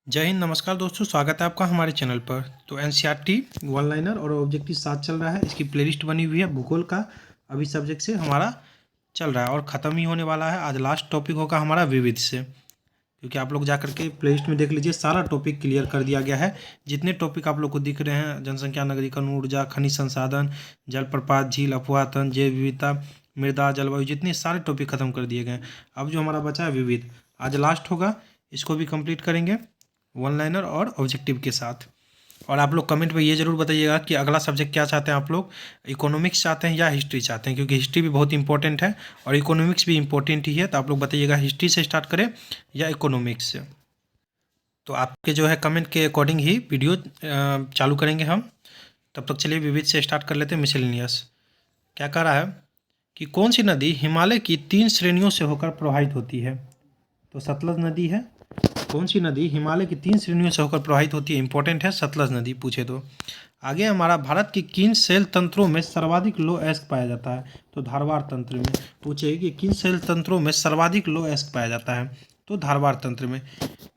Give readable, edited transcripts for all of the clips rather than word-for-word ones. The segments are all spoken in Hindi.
जय हिंद। नमस्कार दोस्तों, स्वागत है आपका हमारे चैनल पर। तो एनसीईआरटी वन लाइनर और ऑब्जेक्टिव साथ चल रहा है। इसकी प्लेलिस्ट बनी हुई है भूगोल का। अभी सब्जेक्ट से हमारा चल रहा है और ख़त्म ही होने वाला है। आज लास्ट टॉपिक होगा हमारा विविध से, क्योंकि आप लोग जा करके प्लेलिस्ट में देख लीजिए, सारा टॉपिक क्लियर कर दिया गया है। जितने टॉपिक आप लोग को दिख रहे हैं, जनसंख्या, नगरीकरण, ऊर्जा, खनिज संसाधन, जलप्रपात, झील, अफवाह तंत्र, जैव विविधता, मृदा, जलवायु, जितने सारे टॉपिक खत्म कर दिए गए हैं। अब जो हमारा बचा है विविध, आज लास्ट होगा, इसको भी कंप्लीट करेंगे वन लाइनर और ऑब्जेक्टिव के साथ। और आप लोग कमेंट में ये जरूर बताइएगा कि अगला सब्जेक्ट क्या चाहते हैं आप लोग, इकोनॉमिक्स चाहते हैं या हिस्ट्री चाहते हैं, क्योंकि हिस्ट्री भी बहुत इंपॉर्टेंट है और इकोनॉमिक्स भी इंपॉर्टेंट ही है। तो आप लोग बताइएगा हिस्ट्री से स्टार्ट करें या इकोनॉमिक्स से। तो आपके जो है कमेंट के अकॉर्डिंग ही वीडियो चालू करेंगे हम। तब तक चलिए विविध से स्टार्ट कर लेते हैं। मिसलेनियस क्या कह रहा है कि कौन सी नदी हिमालय की 3 श्रेणियों से होकर प्रवाहित होती है? तो सतलज नदी है। कौन सी नदी हिमालय की 3 श्रेणियों से होकर प्रवाहित होती है? इंपॉर्टेंट है, सतलज नदी पूछे तो। आगे हमारा भारत की किन सेल तंत्रों में सर्वाधिक लो एस्क पाया जाता है? तो धारवाड़ तंत्र में। पूछे कि किन सेल तंत्रों में सर्वाधिक लो एस्क पाया जाता है? तो धारवाड़ तंत्र में।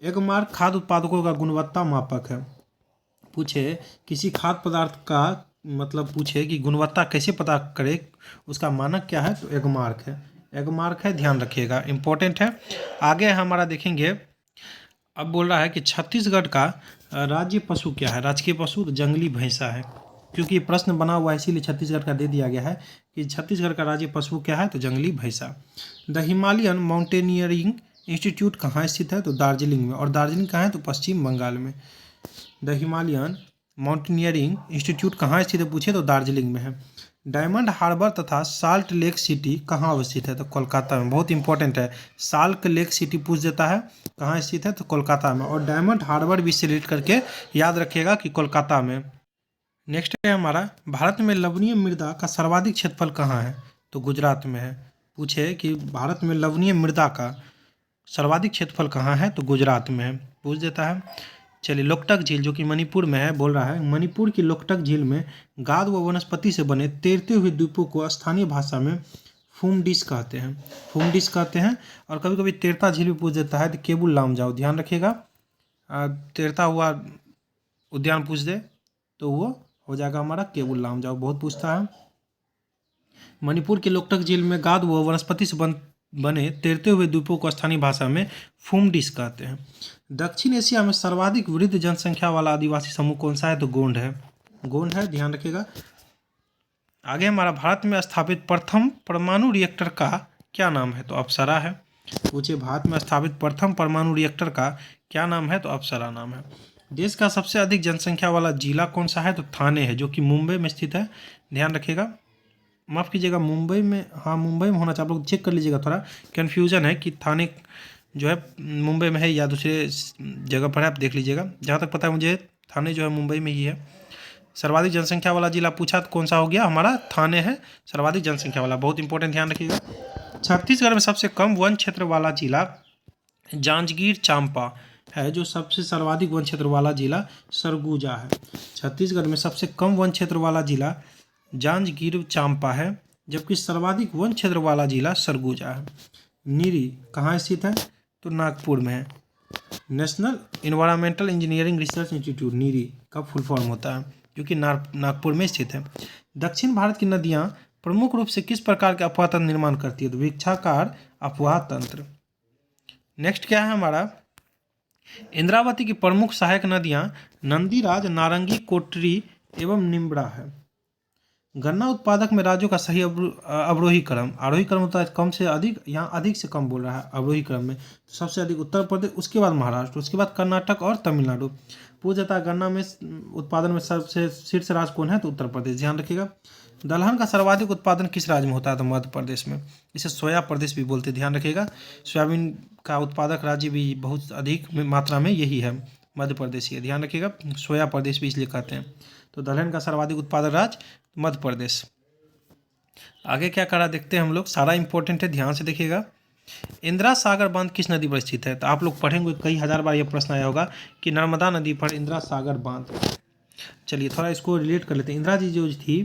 एगमार्क खाद्य उत्पादकों का गुणवत्ता मापक है। पूछे किसी खाद्य पदार्थ का मतलब पूछे कि गुणवत्ता कैसे पता करे, उसका मानक क्या है? तो एगमार्क है। एगमार्क है, ध्यान रखिएगा, इंपॉर्टेंट है। आगे हमारा देखेंगे, अब बोल रहा है कि छत्तीसगढ़ का राज्य पशु क्या है? राजकीय पशु तो जंगली भैंसा है, क्योंकि प्रश्न बना हुआ है इसीलिए छत्तीसगढ़ का दे दिया गया है कि छत्तीसगढ़ का राज्य पशु क्या है? तो जंगली भैंसा। द हिमालयन माउंटेनियरिंग इंस्टीट्यूट कहाँ स्थित है? तो दार्जिलिंग में। और दार्जिलिंग कहाँ है? तो पश्चिम बंगाल में। द हिमालयन माउंटेनियरिंग इंस्टीट्यूट कहाँ स्थित है पूछे तो दार्जिलिंग में है। डायमंड हार्बर तथा साल्ट लेक सिटी कहाँ अवस्थित है? तो कोलकाता में। बहुत इंपॉर्टेंट है, साल्ट लेक सिटी पूछ देता है, कहाँ स्थित है? तो कोलकाता में। और डायमंड हार्बर भी सिलेक्ट करके याद रखिएगा कि कोलकाता में। नेक्स्ट है हमारा, भारत में लवणीय मृदा का सर्वाधिक क्षेत्रफल कहाँ है? तो गुजरात में है। पूछे कि भारत में लवणीय मृदा का सर्वाधिक क्षेत्रफल कहाँ है? तो गुजरात में है, पूछ देता है। चलिए, लोकटक झील जो कि मणिपुर में है, बोल रहा है मणिपुर की लोकटक झील में गाद व वनस्पति से बने तैरते हुए द्वीपों को स्थानीय भाषा में फूमडिश कहते हैं। फूमडिश कहते हैं। और कभी कभी तैरता झील भी पूछ देता है, तो केबुल लामजाओ, ध्यान रखिएगा। तैरता हुआ उद्यान पूछ दे तो वो हो जाएगा हमारा केबुल लामजाओ, बहुत पूछता है। मणिपुर के लोकटक झील में गाद व वनस्पति से बने तैरते हुए द्वीपों को स्थानीय भाषा में फूमडिश कहते हैं। दक्षिण एशिया में सर्वाधिक वृद्ध जनसंख्या वाला आदिवासी समूह कौन सा है? तो गोंड है। गोंड है, ध्यान रखिएगा। आगे हमारा, भारत में स्थापित प्रथम परमाणु रिएक्टर का क्या नाम है? तो अप्सरा है। पूछे भारत में स्थापित प्रथम परमाणु रिएक्टर का क्या नाम है? तो अप्सरा नाम है। देश का सबसे अधिक जनसंख्या वाला जिला कौन सा है? तो थाने है, जो कि मुंबई में स्थित है, ध्यान रखिएगा। माफ़ कीजिएगा, मुंबई में, हाँ मुंबई में होना चाहिए, आप लोग चेक कर लीजिएगा, थोड़ा कन्फ्यूज़न है कि थाने जो है मुंबई में है या दूसरे जगह पर है, आप देख लीजिएगा। जहाँ तक पता है मुझे, थाने जो है मुंबई में ही है। सर्वाधिक जनसंख्या वाला जिला पूछा तो कौन सा हो गया? हमारा थाने है सर्वाधिक जनसंख्या वाला, बहुत इंपॉर्टेंट, ध्यान रखिएगा। छत्तीसगढ़ में सबसे कम वन क्षेत्र वाला जिला जांजगीर चांपा है। जो सबसे सर्वाधिक वन क्षेत्र वाला जिला सरगुजा है। छत्तीसगढ़ में सबसे कम वन क्षेत्र वाला जिला जांजगीर चांपा है, जबकि सर्वाधिक वन क्षेत्र वाला जिला सरगुजा है। नीरी कहाँ स्थित है? तो नागपुर में है। National Environmental Engineering Research Institute, NEERI का फुल फॉर्म होता है, जो कि नागपुर में स्थित है। दक्षिण भारत की नदियाँ प्रमुख रूप से किस प्रकार के अपवाह तंत्र निर्माण करती है? तो वृक्षाकार अपवाह तंत्र। नेक्स्ट क्या है हमारा, इंद्रावती की प्रमुख सहायक नदियाँ नंदीराज, नारंगी, कोटरी एवं निम्बड़ा है। गन्ना उत्पादक में राज्यों का सही अवरोही क्रम, आरोही क्रम होता है कम से अधिक, यहाँ अधिक से कम बोल रहा है अवरोही क्रम में। तो सबसे अधिक उत्तर प्रदेश, उसके बाद महाराष्ट्र, उसके बाद कर्नाटक और तमिलनाडु। पूछ जाता है गन्ना में उत्पादन में सबसे शीर्ष राज्य कौन है? तो उत्तर प्रदेश, ध्यान रखिएगा। दलहन का सर्वाधिक उत्पादन किस राज्य में होता है? तो मध्य प्रदेश में। इसे सोया प्रदेश भी बोलते हैं, ध्यान रखिएगा। सोयाबीन का उत्पादक राज्य भी बहुत अधिक मात्रा में यही है, मध्य प्रदेश ही है, ध्यान रखिएगा। सोया प्रदेश भी इसलिए कहते हैं। तो दलहन का सर्वाधिक उत्पादक राज्य मध्य प्रदेश। आगे क्या करा देखते हैं हम लोग, सारा इंपॉर्टेंट है, ध्यान से देखिएगा। इंदिरा सागर बांध किस नदी पर स्थित है? तो आप लोग पढ़ेंगे, कई हजार बार यह प्रश्न आया होगा कि नर्मदा नदी पर इंदिरा सागर बांध। चलिए थोड़ा इसको रिलेट कर लेते हैं। इंदिरा जी जो थी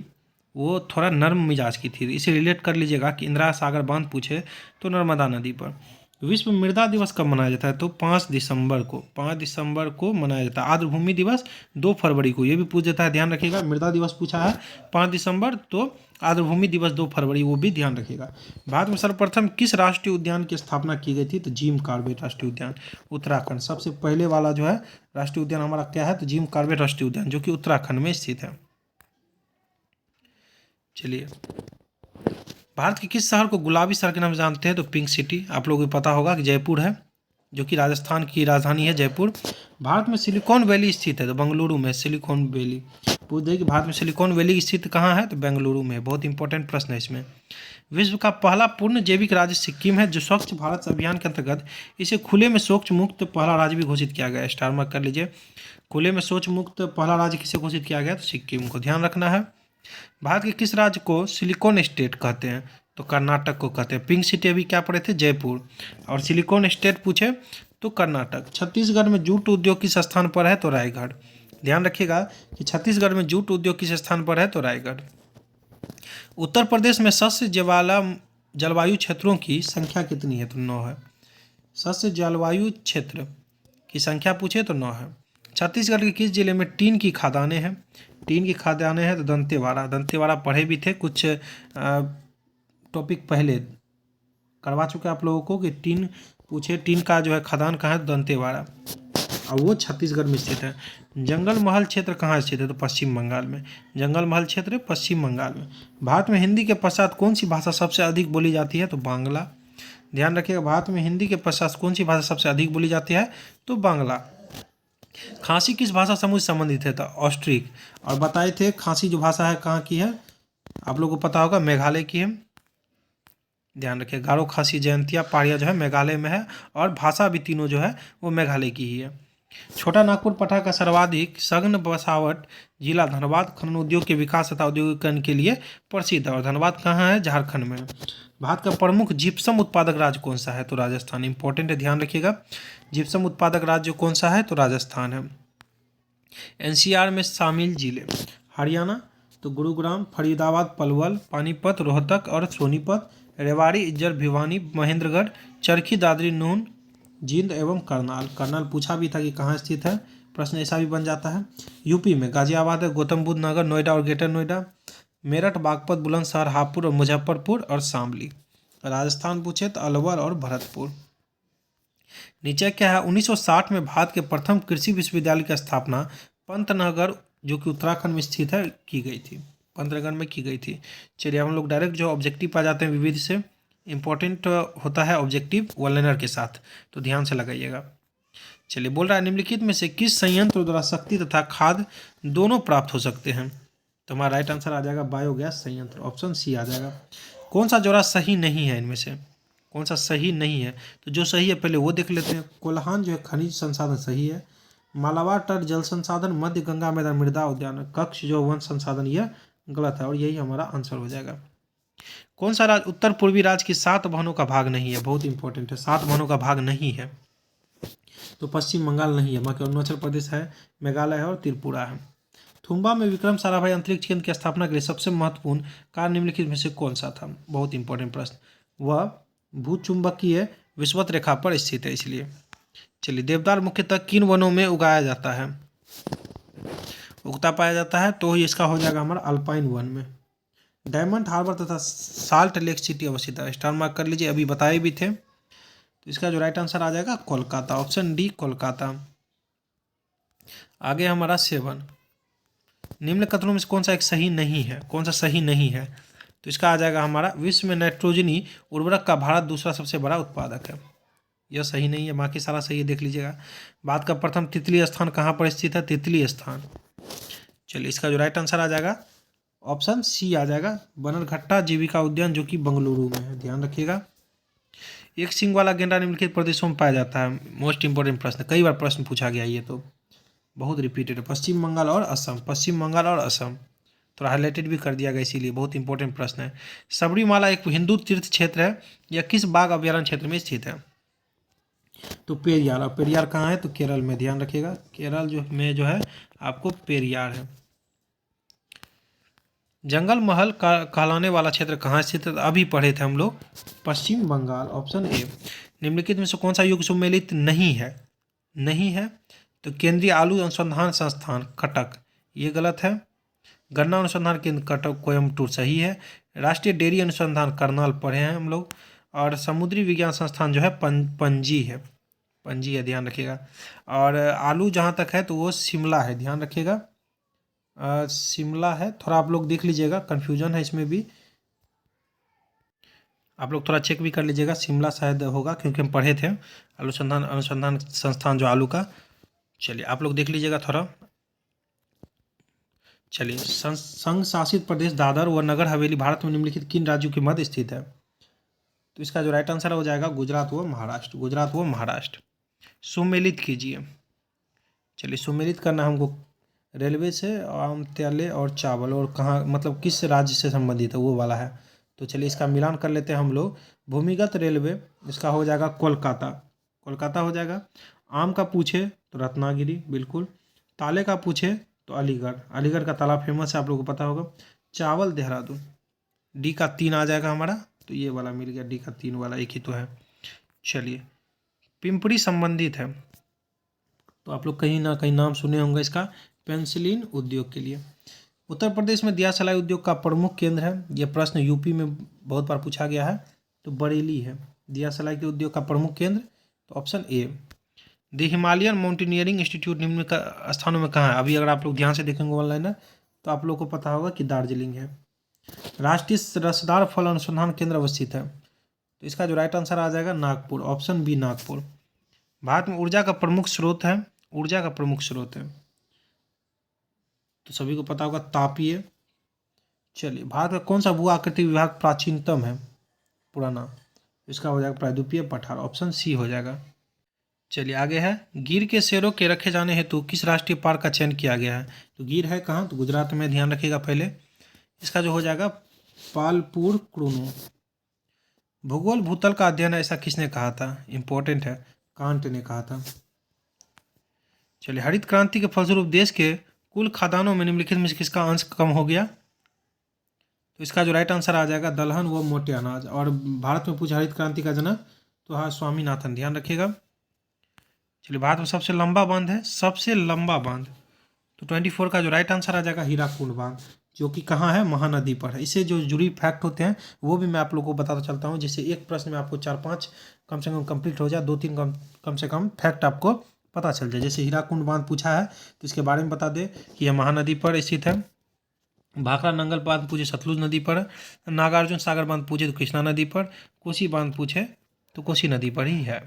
वो थोड़ा नर्म मिजाज की थी, इसे रिलेट कर लीजिएगा कि इंदिरा सागर बांध पूछे तो नर्मदा नदी पर। विश्व मृदा दिवस कब मनाया जाता है? तो 5 दिसंबर को, 5 दिसंबर को मनाया जाता है। आर्द्र भूमि दिवस 2 फरवरी को, ये भी पूछ देता है, ध्यान रखिएगा। मृदा दिवस पूछा है 5 दिसंबर, तो आर्द्र भूमि दिवस 2 फरवरी, वो भी ध्यान रखिएगा। भारत में सर्वप्रथम किस राष्ट्रीय उद्यान की स्थापना की गई थी? तो जिम कॉर्बेट राष्ट्रीय उद्यान, उत्तराखंड। सबसे पहले वाला जो है राष्ट्रीय उद्यान हमारा क्या है? तो जिम कॉर्बेट राष्ट्रीय उद्यान, जो कि उत्तराखंड में स्थित है। चलिए, भारत के किस शहर को गुलाबी शहर के नाम से जानते हैं? तो पिंक सिटी। आप लोगों को पता होगा कि जयपुर है, जो कि राजस्थान की राजधानी है जयपुर। भारत में सिलिकॉन वैली स्थित है? तो बेंगलुरु में सिलिकॉन वैली। पूछ दे कि भारत में सिलिकॉन वैली स्थित कहाँ है? तो बेंगलुरु में। बहुत इंपॉर्टेंट प्रश्न है इसमें। विश्व का पहला पूर्ण जैविक राज्य सिक्किम है, जो स्वच्छ भारत अभियान के अंतर्गत इसे खुले में शौच मुक्त पहला राज्य भी घोषित किया गया है। स्टार मार्क कर लीजिए। खुले में शौच मुक्त पहला राज्य किसे घोषित किया गया? तो सिक्किम को, ध्यान रखना है। भारत के किस राज्य को सिलिकॉन स्टेट कहते हैं? तो कर्नाटक को कहते हैं। पिंक सिटी अभी क्या पढ़े थे? जयपुर। और सिलिकॉन स्टेट पूछे तो कर्नाटक। छत्तीसगढ़ में जूट उद्योग किस स्थान पर है? तो रायगढ़। ध्यान रखिएगा कि छत्तीसगढ़ में जूट उद्योग किस स्थान पर है? तो रायगढ़। उत्तर प्रदेश में सस्य जलवायु क्षेत्रों की संख्या कितनी है? तो 9 है। सस्य जलवायु क्षेत्र की संख्या पूछे तो 9 है। छत्तीसगढ़ के किस जिले में टीन की खदानें हैं? टीन की खदानें हैं तो दंतेवाड़ा। दंतेवाड़ा पढ़े भी थे, कुछ टॉपिक पहले करवा चुके आप लोगों को कि टीन पूछे, टीन का जो है खदान कहाँ है? तो दंतेवाड़ा, और वो छत्तीसगढ़ में स्थित है। जंगल महल क्षेत्र कहाँ स्थित है? तो पश्चिम बंगाल में। जंगल महल क्षेत्र पश्चिम बंगाल में। भारत में हिंदी के पश्चात कौन सी भाषा सबसे अधिक बोली जाती है? तो बांग्ला। ध्यान रखिएगा, भारत में हिंदी के पश्चात कौन सी भाषा सबसे अधिक बोली जाती है? तो बांग्ला। खांसी किस भाषा समूह से संबंधित है? तो ऑस्ट्रिक। और बताए थे खांसी जो भाषा है कहाँ की है? आप लोगों को पता होगा, मेघालय की है। ध्यान रखिए, गारो, खासी, जयंतिया, पहाड़िया जो है मेघालय में है, और भाषा भी तीनों जो है वो मेघालय की ही है। छोटा नागपुर पटना का सर्वाधिक सघन बसावट जिला धनबाद खनन उद्योग के विकास तथा औद्योगिकरण के लिए प्रसिद्ध है। और धनबाद कहाँ है? झारखंड में। भारत का प्रमुख जिप्सम उत्पादक राज्य कौन सा है? तो राजस्थान। इंपॉर्टेंट है, ध्यान रखिएगा। जिप्सम उत्पादक राज्य कौन सा है? तो राजस्थान है। एनसीआर में शामिल जिले: हरियाणा, तो गुरुग्राम, फरीदाबाद, पलवल, पानीपत, रोहतक और सोनीपत, रेवाड़ी, इज्जर, भिवानी, महेंद्रगढ़, चरखी, दादरी, नून, जींद एवं करनाल। करनाल पूछा भी था कि कहाँ स्थित है, प्रश्न ऐसा भी बन जाता है। यूपी में गाजियाबाद है, गौतम बुद्ध नगर, नोएडा और ग्रेटर नोएडा, मेरठ, बागपत, बुलंदशहर, हापुड़ और मुजफ्फरपुर और शामली। राजस्थान पूछे तो अलवर और भरतपुर। नीचे क्या है? 1960 में भारत के प्रथम कृषि विश्वविद्यालय की स्थापना पंतनगर, जो कि उत्तराखंड में स्थित है, की गई थी। पंतनगर में की गई थी। चलिए, हम लोग डायरेक्ट जो ऑब्जेक्टिव पा जाते हैं विविध से। इंपॉर्टेंट होता है ऑब्जेक्टिव वन लाइनर के साथ, तो ध्यान से लगाइएगा। चलिए, बोल रहा है निम्नलिखित में से किस संयंत्र द्वारा शक्ति तथा खाद दोनों प्राप्त हो सकते हैं? तो हमारा राइट आंसर आ जाएगा बायोगैस संयंत्र, ऑप्शन सी आ जाएगा। कौन सा जोड़ा सही नहीं है? इनमें से कौन सा सही नहीं है? तो जो सही है पहले वो देख लेते हैं। कोल्हान जो है खनिज संसाधन सही है। मालाबार तट जल संसाधन, मध्य गंगा मैदान मृदा उद्यान, कक्ष जो वन संसाधन, यह गलत है और यही हमारा आंसर हो जाएगा। कौन सा राज्य उत्तर पूर्वी राज्य की 7 बहनों का भाग नहीं है? बहुत इंपॉर्टेंट है, 7 बहनों का भाग नहीं है। तो पश्चिम बंगाल नहीं है, बाकी अरुणाचल प्रदेश है, मेघालय है और त्रिपुरा है। थुम्बा में विक्रम साराभाई अंतरिक्ष केंद्र की स्थापना के लिए सबसे महत्वपूर्ण कार्य निम्नलिखित में से कौन सा था? बहुत इंपॉर्टेंट प्रश्न। वह भूचुंबकीय विषुवत रेखा पर स्थित है, इसलिए। चलिए, देवदार मुख्यतः किन वनों में उगाया जाता है? उगता पाया जाता है, तो इसका हो जाएगा हमारा अल्पाइन वन में। डायमंड हार्बर तथा साल्ट लेक सिटी अवस्थित है। स्टार मार्क कर लीजिए, अभी बताए भी थे। तो इसका जो राइट आंसर आ जाएगा कोलकाता, ऑप्शन डी कोलकाता। आगे हमारा 7, निम्न कथनों में से कौन सा एक सही नहीं है? कौन सा सही नहीं है? तो इसका आ जाएगा हमारा विश्व में नाइट्रोजनी उर्वरक का भारत दूसरा सबसे बड़ा उत्पादक है। यह सही नहीं है, बाकी सारा सही है, देख लीजिएगा। भारत का प्रथम तितली स्थान कहाँ पर स्थित है? तितली स्थान। चलिए, इसका जो राइट आंसर आ जाएगा ऑप्शन सी आ जाएगा, बनरघट्टा जीविका उद्यान, जो कि बेंगलुरु में है। ध्यान रखिएगा। एक सींग वाला गेंडा निम्नलिखित प्रदेशों में पाया जाता है। मोस्ट इंपॉर्टेंट प्रश्न, कई बार प्रश्न पूछा गया, ये तो बहुत रिपीटेड है। पश्चिम बंगाल और असम, पश्चिम बंगाल और असम, थोड़ा हाईलाइटेड भी कर दिया गया, इसीलिए बहुत इंपॉर्टेंट प्रश्न है। सबरीमाला एक हिंदू तीर्थ क्षेत्र है, यह किस बाघ अभ्यारण्य क्षेत्र में स्थित है? तो पेरियार। और पेरियार कहाँ है? तो केरल में। ध्यान रखिएगा, केरल जो है आपको पेरियार है। जंगल महल कहलाने वाला क्षेत्र कहाँ स्थित है? अभी पढ़े थे हम लोग, पश्चिम बंगाल, ऑप्शन ए। निम्नलिखित में से कौन सा युग सुमेलित नहीं है? नहीं है तो केंद्रीय आलू अनुसंधान संस्थान कटक, ये गलत है। गन्ना अनुसंधान केंद्र कटक कोयम्बटूर सही है। राष्ट्रीय डेयरी अनुसंधान करनाल पढ़े हैं हम लोग। और समुद्री विज्ञान संस्थान जो है पणजी है, पणजी है, ध्यान रखिएगा। और आलू जहाँ तक है तो वो शिमला है, ध्यान रखिएगा, शिमला है। थोड़ा आप लोग देख लीजिएगा, कन्फ्यूजन है इसमें भी, आप लोग थोड़ा चेक भी कर लीजिएगा, शिमला शायद होगा क्योंकि हम पढ़े थे अनुसंधान अनुसंधान संस्थान जो आलू का। चलिए आप लोग देख लीजिएगा थोड़ा। चलिए, संघ शासित प्रदेश दादर व नगर हवेली भारत में निम्नलिखित किन राज्यों के मध्य स्थित है? तो इसका जो राइट आंसर हो जाएगा गुजरात व महाराष्ट्र, गुजरात व महाराष्ट्र। सुमेलित कीजिए। चलिए, सुमेलित करना हमको रेलवे से आम तेले और चावल, और कहाँ मतलब किस राज्य से संबंधित है वो वाला है। तो चलिए इसका मिलान कर लेते हैं हम लोग। भूमिगत रेलवे, इसका हो जाएगा कोलकाता, कोलकाता हो जाएगा। आम का पूछे तो रत्नागिरी, बिल्कुल। ताले का पूछे तो अलीगढ़, अलीगढ़ का ताला फेमस है, आप लोगों को पता होगा। चावल देहरादून, डी का 3 आ जाएगा हमारा, तो ये वाला मिल गया, डी का 3 वाला एक ही तो है। चलिए, पिंपरी संबंधित है तो आप लोग कहीं ना कहीं नाम सुने होंगे इसका, पेंसिलिन उद्योग के लिए। उत्तर प्रदेश में दिया सलाई उद्योग का प्रमुख केंद्र है, यह प्रश्न यूपी में बहुत बार पूछा गया है, तो बरेली है दिया सलाई के उद्योग का प्रमुख केंद्र, तो option A. The Himalayan mountaineering institute निम्न का स्थानों में कहाँ है? अभी अगर आप लोग ध्यान से देखेंगे ऑनलाइन तो आप लोग को पता होगा कि दार्जिलिंग है। राष्ट्रीय रसदार फल अनुसंधान केंद्र अवस्थित है, तो इसका जो राइट आंसर आ जाएगा नागपुर, ऑप्शन बी नागपुर। भारत में ऊर्जा का प्रमुख स्रोत है, ऊर्जा का प्रमुख स्रोत है तो सभी को पता होगा तापीय। चलिए, भारत का कौन सा भू आकृति विभाग प्राचीनतम है, पुराना? इसका हो जाएगा प्रायद्वीपीय पठार, ऑप्शन सी हो जाएगा। चलिए आगे है, गिर के शेरों के रखे जाने हेतु किस राष्ट्रीय पार्क का चयन किया गया है? तो गिर है कहाँ? तो गुजरात में, ध्यान रखिएगा पहले। इसका जो हो जाएगा पालपुर क्रूनो। भूगोल भूतल का अध्ययन ऐसा किसने कहा था? इंपॉर्टेंट है, कांट ने कहा था। चलिए, हरित क्रांति के फलस्वरूप देश के कुल खाद्यान्नों में निम्नलिखित में से किसका अंश कम हो गया? तो इसका जो राइट आंसर आ जाएगा दलहन व मोटे अनाज। और भारत में पूछा हरित क्रांति का जनक, तो हाँ स्वामीनाथन, ध्यान रखिएगा। चलिए, भारत में सबसे लंबा बांध है, सबसे लंबा बांध, तो 24 का जो राइट आंसर आ जाएगा हीराकुंड बांध, जो कि कहाँ है? महानदी पर है। इससे जो जुड़ी फैक्ट होते हैं वो भी मैं आप लोगों को बताता चलता हूँ, जैसे एक प्रश्न में आपको 4-5 कम से कम कंप्लीट हो जाए, 2-3 कम से कम फैक्ट आपको पता चल जाए। जैसे हीराकुंड बांध पूछा है तो इसके बारे में बता दे कि यह महानदी पर स्थित है। भाखड़ा नंगल बांध पूछे सतलुज नदी पर, नागार्जुन सागर बांध पूछे तो कृष्णा नदी पर, कोसी बांध पूछे तो कोसी नदी पर ही है।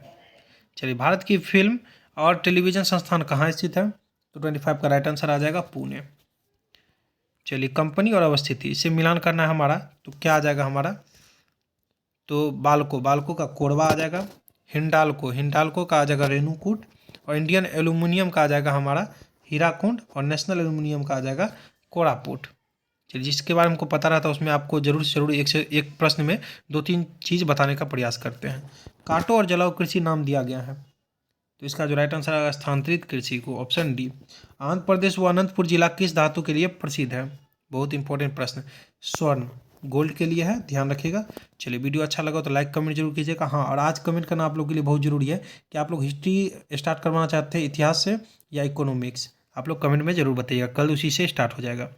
चलिए, भारत की फिल्म और टेलीविज़न संस्थान कहाँ स्थित है? तो 25 का राइट आंसर आ जाएगा पुणे। चलिए, कंपनी और अवस्थिति, इससे मिलान करना है हमारा, तो क्या आ जाएगा हमारा? तो बाल्को, बाल्को का कोरबा आ जाएगा। हिंडाल्को, हिंडाल्को का आ जाएगा रेणुकूट। और इंडियन एल्यूमिनियम का आ जाएगा हमारा हीराकुंड। और नेशनल एल्यूमिनियम का आ जाएगा कोरापुट। चलिए, जिसके बारे में हमको पता रहता है उसमें आपको जरूर से जरूर एक से एक प्रश्न में 2-3 चीज़ बताने का प्रयास करते हैं। काटो और जलाओ कृषि नाम दिया गया है, तो इसका जो राइट आंसर आएगा स्थानांतरित कृषि को, ऑप्शन डी। आंध्र प्रदेश व अनंतपुर जिला किस धातु के लिए प्रसिद्ध है? बहुत इंपॉर्टेंट प्रश्न, स्वर्ण, गोल्ड के लिए है, ध्यान रखिएगा। चलिए, वीडियो अच्छा लगा तो लाइक कमेंट जरूर कीजिएगा। हाँ, और आज कमेंट करना आप लोग के लिए बहुत जरूरी है कि आप लोग हिस्ट्री स्टार्ट करवाना चाहते हैं इतिहास से या इकोनॉमिक्स, आप लोग कमेंट में जरूर बताइएगा, कल उसी से स्टार्ट हो जाएगा।